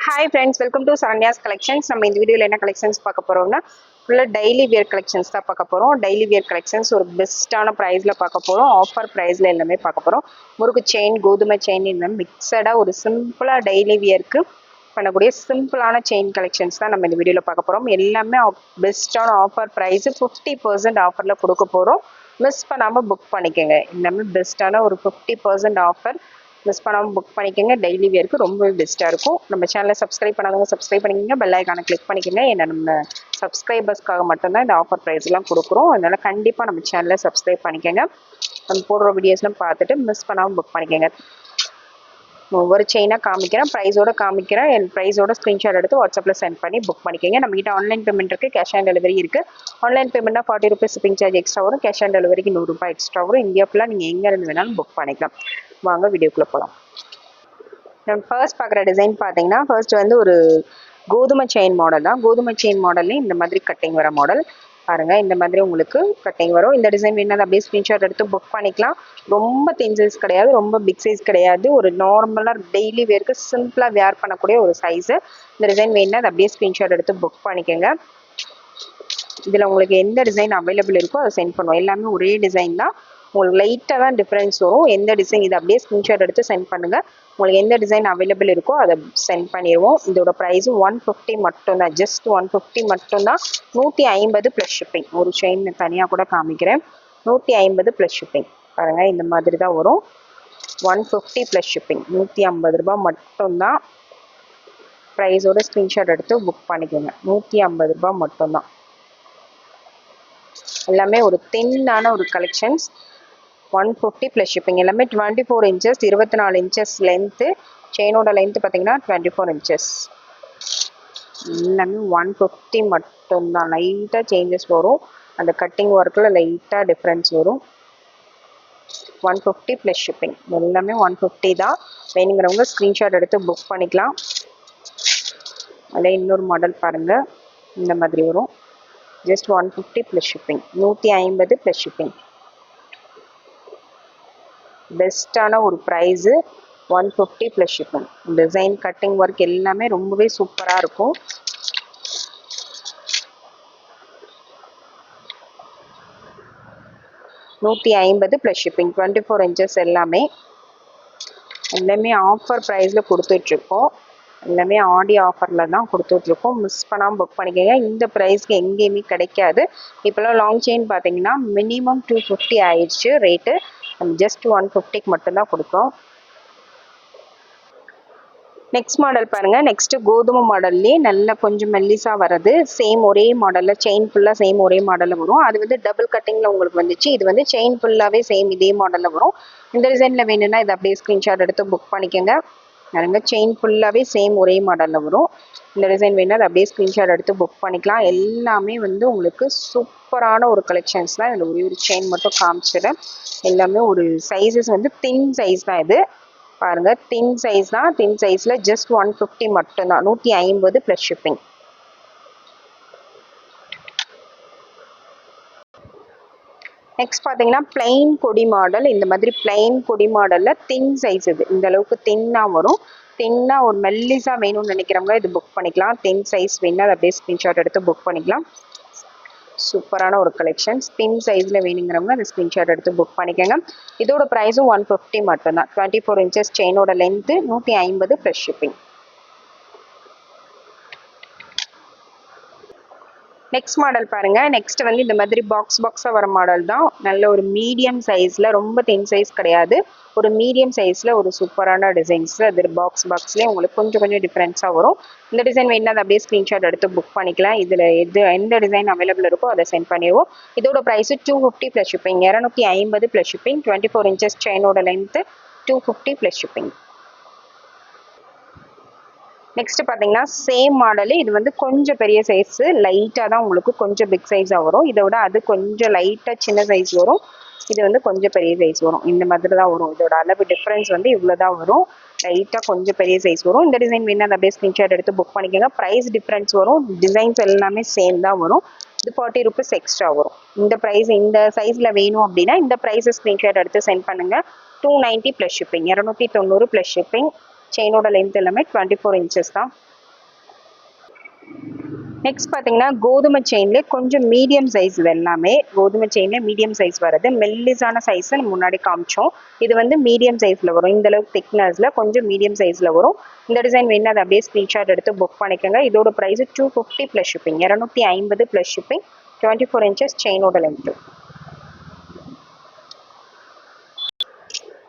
Hi friends, welcome to Saranya's collections. நம்ம இந்த வீடியோல என்ன கலெக்ஷன்ஸ் பார்க்க போறோம்னா ஃபுல்லா டெய்லி வியர் கலெக்ஷன்ஸ் தான் பார்க்க போறோம். டெய்லி வியர் கலெக்ஷன்ஸ் ஒரு பெஸ்ட்டான பிரைஸ்ல பார்க்க போறோம். ஆஃபர் பிரைஸ்ல எல்லாமே பார்க்க போறோம். முறுக்கு செயின், கோதுமை செயின் இந்த மிக்சடா ஒரு சிம்பிளா டெய்லி வியர்க்கு பண்ணக்கூடிய சிம்பிளான செயின் கலெக்ஷன்ஸ் தான் நம்ம இந்த வீடியோல பார்க்க போறோம். எல்லாமே பெஸ்ட்டான ஆஃபர் பிரைஸ் 50% ஆஃபர்ல கொடுக்க போறோம். மிஸ் பண்ணாம புக் பண்ணிக்கோங்க. எல்லாமே பெஸ்ட்டான ஒரு 50% ஆஃபர். மிஸ் பண்ணாமல் புக் பண்ணிக்கோங்க. டெய்லி வியருக்கு ரொம்ப பெஸ்ட்டாக இருக்கும். நம்ம சேனலை சப்ஸ்கிரைப் பண்ணாதவங்க சப்ஸ்கிரைப் பண்ணிக்கோங்க. பெல் ஐக்கானை கிளிக் பண்ணிக்கோங்க. ஏன்னா நம்ம சப்ஸ்கிரைபர்ஸ்க்காக மட்டும்தான் இந்த ஆஃபர் ப்ரைஸ்லாம் கொடுக்குறோம். அதனால் கண்டிப்பாக நம்ம சேனலை சப்ஸ்கிரைப் பண்ணிக்கோங்க. நம்ம போடுற வீடியோஸ்லாம் பார்த்துட்டு மிஸ் பண்ணாமல் புக் பண்ணிக்கோங்க. ஒவ்வொரு செயினாக காமிக்கிறேன், ப்ரைஸோட காமிக்கிறேன். என் ப்ரைஸோட ஸ்க்ரீன்ஷாட் எடுத்து வாட்ஸ்அப்பில் சென்ட் பண்ணி புக் பண்ணிக்கோங்க. நம்மகிட்ட ஆன்லைன் பேமெண்ட் இருக்குது, கேஷ் ஆன் டெலிவரி இருக்குது. ஆன்லைன் பேமெண்ட்னா 40 ரூபீஸ் ஷிப்பிங் சார்ஜ் எக்ஸ்ட்ரா வரும். கேஷ் ஆன் டெலிவரிக்கு 100 ரூபாய் எக்ஸ்ட்ரா வரும். இந்தியா ஃபுல்லாக நீங்கள் எங்கே இருந்து வேணாலும் புக் பண்ணிக்கலாம். வாங்க வீடியோக்குள்ளே போகலாம். நம்ம ஃபர்ஸ்ட் பார்க்குற டிசைன் பார்த்தீங்கன்னா ஃபர்ஸ்ட் வந்து ஒரு கோதுமை செயின் மாடல் தான். கோதுமை செயின் மாடல்லையும் இந்த மாதிரி கட்டிங் வர மாடல் பாருங்கள். இந்த மாதிரி உங்களுக்கு கட்டிங் வரும். இந்த டிசைன் வேணால் அப்படியே ஸ்க்ரீன்ஷாட் எடுத்து புக் பண்ணிக்கலாம். ரொம்ப தின் சைஸ் கிடையாது, ரொம்ப பிக் சைஸ் கிடையாது. ஒரு நார்மலாக டெய்லி வேருக்கு சிம்பிளாக வேர் பண்ணக்கூடிய ஒரு சைஸு. இந்த டிசைன் வேணால் அதை அப்படியே ஸ்க்ரீன்ஷாட் எடுத்து புக் பண்ணிக்கோங்க. இதில் உங்களுக்கு எந்த டிசைன் அவைலபிள் இருக்கோ அதை சென்ட் பண்ணுவோம். எல்லாமே ஒரே டிசைன் தான். உங்களுக்கு லைட்டாக தான் டிஃப்ரென்ஸ் வரும். எந்த டிசைன் இதை அப்படியே ஸ்க்ரீன்ஷாட் எடுத்து சென்ட் பண்ணுங்கள். உங்களுக்கு எந்த டிசைன் அவைலபிள் இருக்கோ அதை சென்ட் பண்ணிடுவோம். இதோட ப்ரைஸும் 150 மட்டும்தான். ஜஸ்ட் 150 மட்டும்தான். 150 ப்ளஸ் ஷிப்பிங். ஒரு செயின் தனியாக கூட காமிக்கிறேன். 150 ப்ளஸ் ஷிப்பிங். பாருங்கள் இந்த மாதிரி தான் வரும். 150 ப்ளஸ் ஷிப்பிங். 150 ரூபா மட்டும்தான். ப்ரைஸோட ஸ்க்ரீன்ஷாட் எடுத்து புக் பண்ணிக்கோங்க. 150 ரூபா மட்டும்தான். எல்லாமே ஒரு தின்னான ஒரு கலெக்ஷன்ஸ். 150 plus shipping. எல்லாமே 24 இன்ச்சஸ், 24 இன்ச்சஸ் லென்த்து. செயினோட லென்த்து பார்த்தீங்கன்னா 24 இன்ச்சஸ். எல்லாமே 150 மட்டும்தான். லைட்டாக சேஞ்சஸ் வரும். அந்த கட்டிங் ஒர்க்கில் லைட்டாக டிஃப்ரென்ஸ் வரும். 150 ப்ளஸ் ஷிப்பிங். எல்லாமே 150 தான். வேணுங்கிறவங்க ஸ்க்ரீன்ஷாட் எடுத்து புக் பண்ணிக்கலாம். அதில் இன்னொரு மாடல் பாருங்கள். இந்த மாதிரி வரும். Just 150 plus shipping. 150 plus shipping. பெஸ்ட்டான ஒரு price. 150 plus shipping. Design, cutting work எல்லாமே ரொம்பவே சூப்பராக இருக்கும். $150 ப்ளஸ் ஷிப்பிங். 24 இன்ச்சஸ் எல்லாமே ஆஃபர் ப்ரைஸில் கொடுத்துட்ருக்கோம். எல்லாமே ஆடி ஆஃபரில் தான் கொடுத்துட்ருக்கோம். மிஸ் பண்ணாமல் புக் பண்ணிக்கோங்க. இந்த ப்ரைஸ்க்கு எங்கேயுமே கிடைக்காது. இப்போலாம் லாங் செயின் பார்த்தீங்கன்னா மினிமம் 250 ஆயிடுச்சு ரேட்டு. நம்ம ஜஸ்ட் 150க்கு மட்டும்தான் கொடுக்குறோம். நெக்ஸ்ட் மாடல் பாருங்கள். நெக்ஸ்ட்டு கோதுமை மாடல்லே நல்ல கொஞ்சம் மெல்லிஸாக வர்றது. சேம் ஒரே மாடலில் செயின் ஃபுல்லாக சேம் ஒரே மாடலில் வரும். அது வந்து டபுள் கட்டிங்கில் உங்களுக்கு வந்துச்சு. இது வந்து செயின் ஃபுல்லாகவே சேம் இதே மாடலில் வரும். இந்த டிசைனில் வேணும்னா இதை அப்படியே ஸ்க்ரீன்ஷாட் எடுத்து புக் பண்ணிக்கோங்க. பாருங்க, செயின் ஃபுல்லாகவே சேம் ஒரே மாடலில் வரும். இந்த டிசைன் வேணும்னா அதை அப்படியே ஸ்க்ரீன்ஷாட் எடுத்து புக் பண்ணிக்கலாம். எல்லாமே வந்து உங்களுக்கு சூப்பரான ஒரு கலெக்ஷன்ஸ் தான். இதில் ஒரே ஒரு செயின் மட்டும் காமிச்சிடுறேன். எல்லாமே ஒரு சைஸஸ் வந்து தின் சைஸ் தான். இது பாருங்கள், தின் சைஸ் தான். தின் சைஸில் ஜஸ்ட் 150 மட்டும்தான். 150 ப்ளஸ் ஷிப்பிங். நெக்ஸ்ட் பார்த்தீங்கன்னா பிளைன் கொடி மாடல். இந்த மாதிரி பிளைன் கொடி மாடலில் தின் சைஸ். இது இந்த அளவுக்கு தின்னாக வரும். தின்னாக ஒரு மெல்லிஸாக வேணும்னு நினைக்கிறவங்க இது புக் பண்ணிக்கலாம். தின் சைஸ் வேணும்னா அதை அப்படியே ஸ்க்ரீன்ஷாட் எடுத்து புக் பண்ணிக்கலாம். சூப்பரான ஒரு கலெக்ஷன்ஸ். தின் சைஸில் வேணுங்கிறவங்க அந்த ஸ்க்ரீன்ஷாட் எடுத்து புக் பண்ணிக்கோங்க. இதோட ப்ரைஸும் 150 மட்டும்தான். 24 இன்ச்சஸ் செயினோட length. 150 plus shipping. Next model பாருங்கள். நெக்ஸ்ட் வந்து இந்த மாதிரி பாக்ஸாக வர மாடல் தான். நல்ல ஒரு மீடியம் சைஸில், ரொம்ப தின் சைஸ் கிடையாது. ஒரு மீடியம் சைஸில் ஒரு சூப்பரான டிசைன்ஸ். அது பாக்ஸ்லேயே உங்களுக்கு கொஞ்சம் டிஃப்ரென்ஸாக வரும். இந்த டிசைன் வேணுன்னா அதை அப்படியே ஸ்க்ரீன்ஷாட் எடுத்து புக் பண்ணிக்கலாம். இதில் எந்த டிசைன் அவைலபிள் இருக்கோ அதை சென்ட் பண்ணிடுவோம். இதோட price 250 plus shipping. 250 plus shipping. 24 inches செயினோட லென்த்து. 250 plus shipping. நெக்ஸ்ட் பார்த்தீங்கன்னா சேம் மாடலு. இது வந்து கொஞ்சம் பெரிய சைஸு. லைட்டாக தான் உங்களுக்கு கொஞ்சம் பிக் சைஸாக வரும். இதை விட அது கொஞ்சம் லைட்டாக சின்ன சைஸ் வரும். இது வந்து கொஞ்சம் பெரிய சைஸ் வரும். இந்த மாதிரி தான் வரும். இதோட அளவு டிஃப்ரென்ஸ் வந்து இவ்வளோ தான் வரும். லைட்டாக கொஞ்சம் பெரிய சைஸ் வரும். இந்த டிசைன் வேணால் அதை அப்படியே ஸ்க்ரீன்ஷாட் எடுத்து புக் பண்ணிக்கோங்க. ப்ரைஸ் டிஃப்ரென்ஸ் வரும். டிசைன்ஸ் எல்லாமே சேம் தான் வரும். இது 40 ரூபீஸ் எக்ஸ்ட்ரா வரும். இந்த ப்ரைஸ் இந்த சைஸில் வேணும் அப்படின்னா இந்த ப்ரைஸை ஸ்க்ரீன்ஷாட் எடுத்து சென்ட் பண்ணுங்கள். 290 ப்ளஸ் ஷிப்பிங். 290 plus shipping. செயினோட லென்த் எல்லாமே 24 இன்ச்சஸ் தான். நெக்ஸ்ட் பார்த்தீங்கன்னா கோதுமை செயின்லேயே கொஞ்சம் மீடியம் சைஸ், இது எல்லாமே கோதுமை செயின்லேயே மீடியம் சைஸ் வருது. மெல்லிசான சைஸ் முன்னாடி காமிச்சோம். இது வந்து மீடியம் சைஸில் வரும். இந்த அளவுக்கு திக்னஸில் கொஞ்சம் மீடியம் சைஸில் வரும். இந்த டிசைன் வேணும் அதை அப்படியே ஸ்க்ரீன்ஷாட் எடுத்து புக் பண்ணிக்கோங்க. இதோட price 250 plus shipping, 250 plus shipping. 24 inches செயினோட லென்த்து.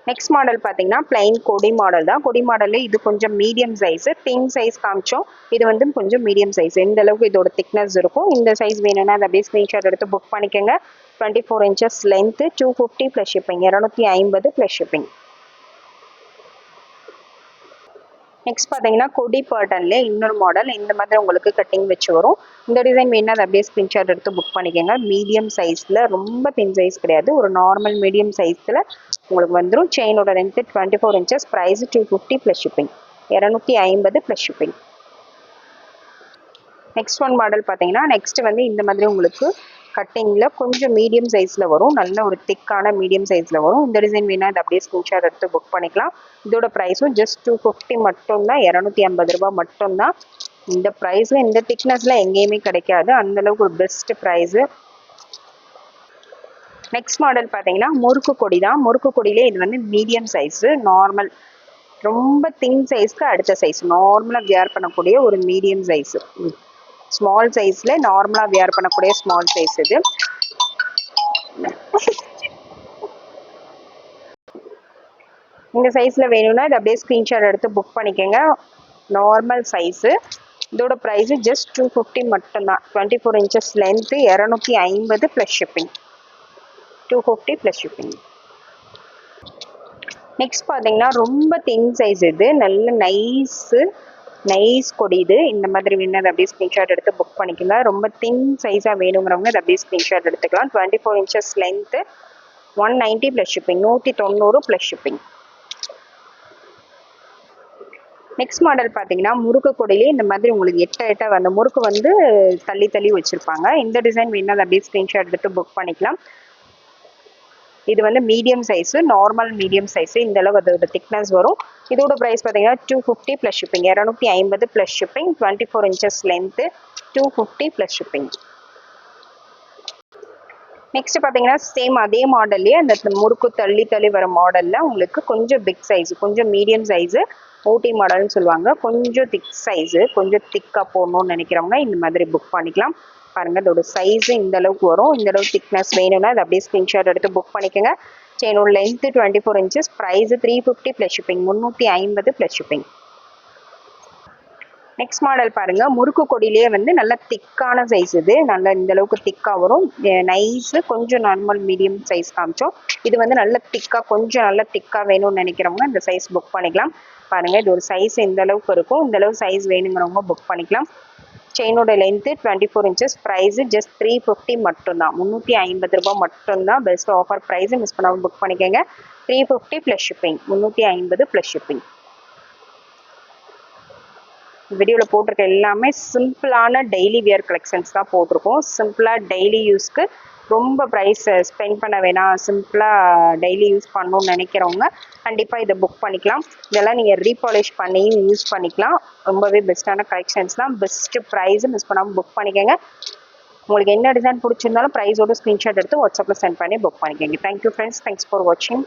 நெக்ஸ்ட் மாடல் பார்த்தீங்கன்னா பிளைன் கொடி மாடல் தான். கொடி மாடல்ல இது கொஞ்சம் மீடியம் சைஸ், தின் சைஸ் காமிச்சோம். இது வந்து கொஞ்சம் மீடியம் சைஸ். எந்த அளவுக்கு இதோட திக்னஸ் இருக்கும். இந்த சைஸ் வேணும்னா அதை அப்படியே ஸ்க்ரீன்ஷாட் எடுத்து புக் பண்ணிக்கோங்க. 24 inches length, 250 plus shipping, 250 plus shipping. Next பார்த்தீங்கன்னா கொடி பேட்டர்ன்ல இன்னொரு மாடல். இந்த மாதிரி உங்களுக்கு கட்டிங் வச்சு வரும். இந்த டிசைன் வேணும்னா அதை அப்படியே ஸ்க்ரீன்ஷாட் எடுத்து புக் பண்ணிக்கோங்க. மீடியம் சைஸில், ரொம்ப தின் சைஸ் கிடையாது, ஒரு நார்மல் மீடியம் சைஸில் உங்களுக்கு வந்துடும். செயினோட length 24 inches, price 250 plus shipping, 250 plus shipping. Next one model பார்த்தீங்கன்னா நெக்ஸ்ட் வந்து இந்த மாதிரி உங்களுக்கு கட்டிங்கில் கொஞ்சம் மீடியம் சைஸில் வரும். நல்ல ஒரு திக்கான மீடியம் சைஸில் வரும். இந்த டிசைன் வேணால் இதை அப்படியே ஸ்க்ரீன்ஷாட் எடுத்து புக் பண்ணிக்கலாம். இதோட ப்ரைஸும் ஜஸ்ட் 250 மட்டும்தான், 250 ரூபா மட்டும்தான். இந்த ப்ரைஸில் இந்த திக்னஸில் எங்கேயுமே கிடைக்காது. அந்தளவுக்கு ஒரு பெஸ்ட் ப்ரைஸு. நெக்ஸ்ட் மாடல் பார்த்தீங்கன்னா முறுக்கு கொடி தான். முறுக்கு கொடியிலே இது வந்து மீடியம் சைஸு, நார்மல், ரொம்ப தின் சைஸ்க்கு அடுத்த சைஸ், நார்மலாக வியர் பண்ணக்கூடிய ஒரு மீடியம் சைஸு, ஸ்மால் சைஸில் நார்மலாக வியர் பண்ணக்கூடிய ஸ்மால் சைஸ் இது. இந்த சைஸில் வேணும்னா இது அப்படியே ஸ்க்ரீன்ஷாட் எடுத்து புக் பண்ணிக்கோங்க. Normal size. இதோட ப்ரைஸு ஜஸ்ட் 250 மட்டும்தான். 24 inches length, 250 plus shipping, 250 plus shipping. Next பார்த்தீங்கன்னா ரொம்ப தின் சைஸ், இது நல்ல நைஸ் கொடி. இது இந்த மாதிரி வேணும் அதை அப்படியே ஸ்க்ரீன்ஷாட் எடுத்து புக் பண்ணிக்கோங்க. ரொம்ப தின் சைஸாக வேணுங்கிறவங்க அதை அப்படியே ஸ்க்ரீன்ஷாட் எடுத்துக்கலாம். 24 inches length, 190 plus shipping, 190 plus shipping. Next model பார்த்தீங்கன்னா முறுக்கு கொடியிலே இந்த மாதிரி உங்களுக்கு எட்ட அந்த முறுக்கு வந்து தள்ளி வச்சுருப்பாங்க. இந்த டிசைன் வேணும் அதை அப்படியே ஸ்க்ரீன்ஷாட் எடுத்து புக் பண்ணிக்கலாம். இது வந்து medium size, normal medium size. இந்த அளவு அதோட திக்னஸ் வரும். இதோட ப்ரைஸ் பார்த்தீங்கன்னா 250 plus shipping, 250 plus shipping. 24 inches length, 250 plus shipping. Next பார்த்தீங்கன்னா சேம் அதே மாடல்லையே அந்த முறுக்கு தள்ளி வர மாடலில் உங்களுக்கு கொஞ்சம் பிக் சைஸு, கொஞ்சம் மீடியம் சைஸு, ஊட்டி மாடல்னு சொல்லுவாங்க. கொஞ்சம் திக் சைஸு, கொஞ்சம் திக்காக போடணும்னு நினைக்கிறவங்க இந்த மாதிரி புக் பண்ணிக்கலாம். பாருங்கள் இதோட சைஸு இந்த அளவுக்கு வரும். இந்த அளவுக்கு திக்னஸ் வேணும்னா அதை அப்படியே ஸ்க்ரீன்ஷாட் எடுத்து புக் பண்ணிக்கோங்க. செயினோட length 24 inches, price 350 plus shipping, 350 plus shipping. Next model பாருங்கள் முறுக்கு கொடியிலே வந்து நல்ல திக்கான சைஸ். இது நல்ல இந்த அளவுக்கு திக்காக வரும். நைஸு, கொஞ்சம் நார்மல் மீடியம் சைஸ் காமிச்சோம். இது வந்து நல்ல திக்காக, கொஞ்சம் நல்ல திக்காக வேணும்னு நினைக்கிறவங்க இந்த சைஸ் புக் பண்ணிக்கலாம். பாருங்கள் இது ஒரு சைஸ் இந்த அளவுக்கு இருக்கும். இந்த அளவு சைஸ் வேணுங்கிறவங்க புக் பண்ணிக்கலாம். செயினோட லென்த்து 24 inches, ப்ரைஸு ஜஸ்ட் 350 மட்டும்தான், 350 ரூபா மட்டும்தான். பெஸ்ட் ஆஃபர் ப்ரைஸு, மிஸ் பண்ணாமல் புக் பண்ணிக்கோங்க. 350 ப்ளஸ் ஷிப்பிங், 350 ப்ளஸ் ஷிப்பிங். வீடியோவில் போட்டிருக்க எல்லாமே சிம்பிளான டெய்லி வியர் கலெக்ஷன்ஸ் தான் போட்டிருக்கோம். சிம்பிளாக டெய்லி யூஸ்க்கு, ரொம்ப ப்ரைஸ் ஸ்பெண்ட் பண்ண வேணாம், சிம்பிளாக டெய்லி யூஸ் பண்ணணும்னு நினைக்கிறவங்க கண்டிப்பாக இதை புக் பண்ணிக்கலாம். இதெல்லாம் நீங்கள் ரீபாலிஷ் பண்ணியும் யூஸ் பண்ணிக்கலாம். ரொம்பவே பெஸ்ட்டான கலெக்ஷன்ஸ் தான். பெஸ்ட்டு ப்ரைஸு, மிஸ் பண்ணாமல் புக் பண்ணிக்கோங்க. உங்களுக்கு என்ன டிசைன் பிடிச்சிருந்தாலும் ப்ரைஸோட ஸ்க்ரீன்ஷாட் எடுத்து வாட்ஸ்அப்பில் சென்ட் பண்ணி புக் பண்ணிக்கோங்க. தேங்க்யூ ஃப்ரெண்ட்ஸ், தேங்க்ஸ் ஃபார் வாட்சிங்.